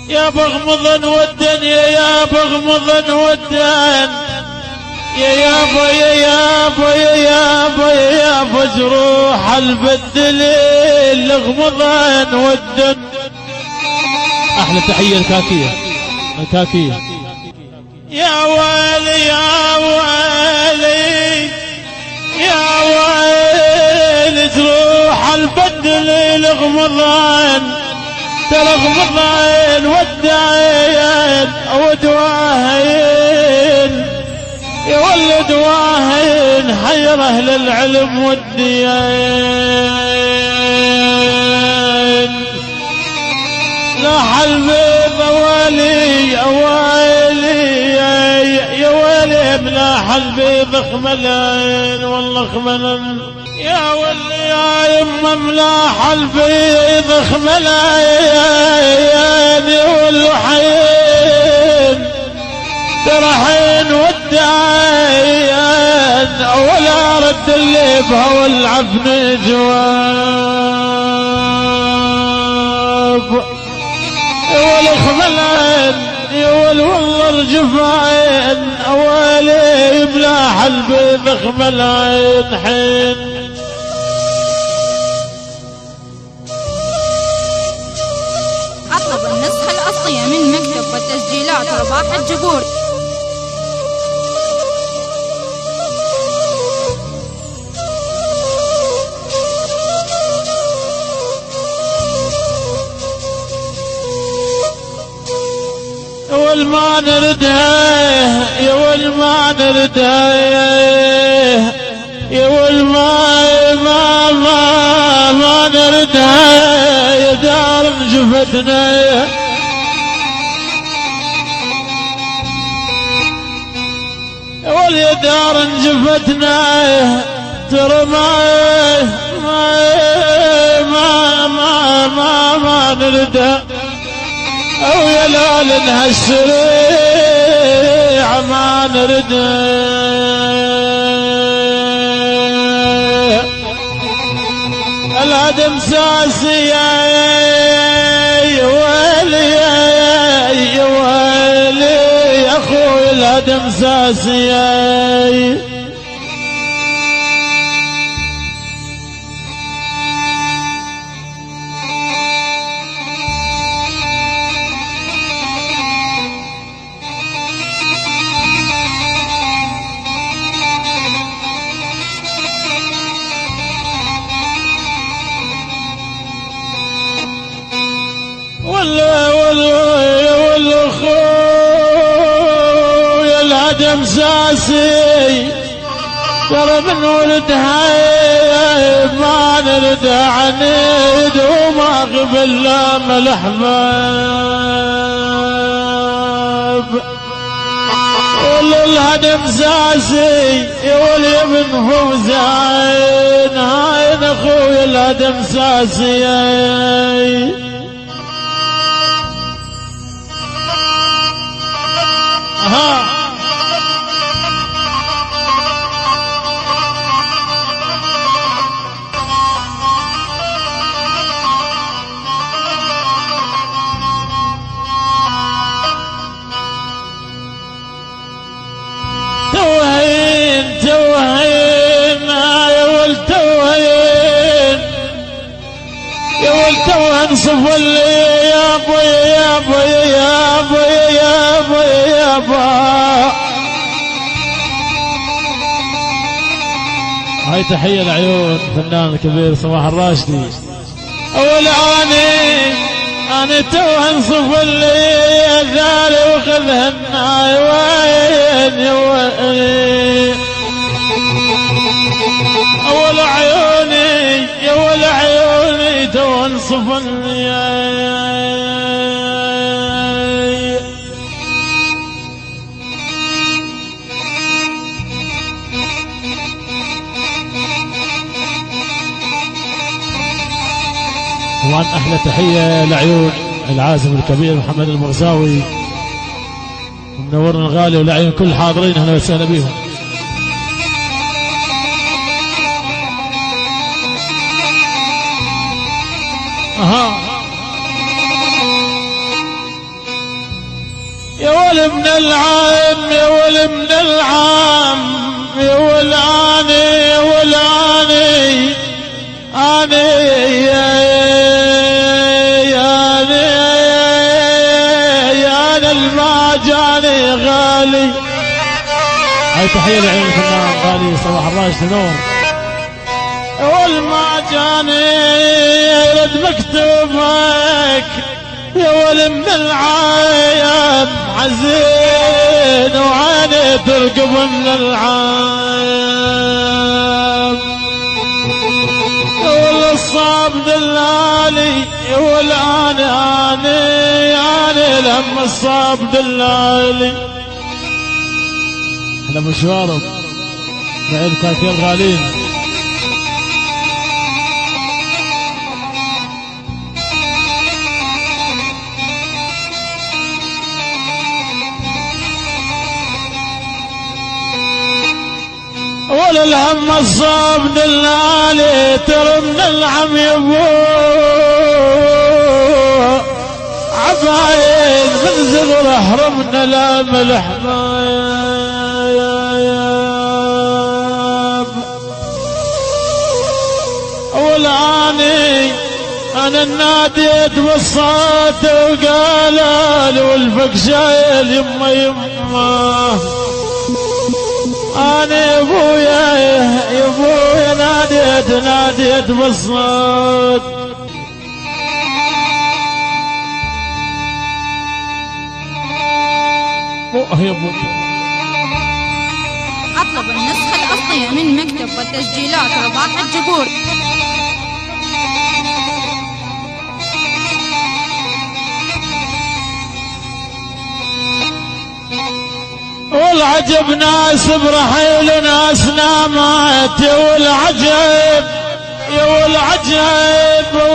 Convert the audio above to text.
يا بغمضا والدنيا يا بغمضا والدن يا يابا يا يابا يا يابا يا يابا جروح البدليل اغمضا والدن. احلى تحية الكاكية الكاكية. يا ويلي يا ويلي يا ويلي جروح البدليل اغمضا تلغمضين وداين ودواهين يا ولد واهين حير اهل العلم والديان. لا حلبيض ويلي يا ويلي يا ويلي ملاح البيض خملين والله خملين يا ولي يا يما ملاح البيض خملين والوحين ترحين والداين ولا رد اللي بها والعفن جواب والخملين يا والله الجفاين اوالي ملاح البيض خملين حين. أطلب النسخة الأصلية من مكتب والتسجيلات رباح الجبور. والما نردها يا والما نردها يا والما ما نردها يا دار جفتنا يا واليا دار جفتنا ترى ما نردها او يا لال هالسريع ما نردها الهدم ساسي يا ويلي يا ويلي يا اخوي الهدم ساسي. والأخويا الهدم ساسي ترى من ولدها ما نرد عنيد وما قبل لا ملحباب والهدم ساسي واليمن هو زين هاي اخويا الهدم ساسي. توهين توهين يا ولد توهين يا ولد توهين صف اللي يا ابوي يا ابوي يا ابوي يا ابوي يا ابوي. هاي تحية العيون الفنان الكبير صباح الراشدي. اول انا تو انصف اللي ذالي وخذهن وين يا وين اول عيوني يا ول عيوني تو انصف اللي طبعا احلى تحيه لعيون العازم الكبير محمد المغزاوي منورنا الغالي ولعيون كل الحاضرين اهلا وسهلا بهم. ول من العام يا ول من العام يا ول اني ول اني يا الماجاني غالي. هاي تحية لعين الفنان غالي صباح الراشد نور. والماجاني يرد مكتوبك يا ول من العايب حزين وعيني ترقب من العايب. يا ول الصاب دلالي يا ول اني لما الصاب دلالي. احنا مشوارك بعيد كافير غالين. ولا الهم الصاب دلالي ترى من العم يبو عبايد من زغر حرمنا لا ملح والاني انا ناديت بالصوت وقالوا والفك شايل يما يما. أنا يا أبويا ناديت بالصوت. يا ابو أطلب النسخة الأصلية من مكتب وتسجيلات رباح الجبور. والعجب ناس برحيل وناس نامت يا والعجب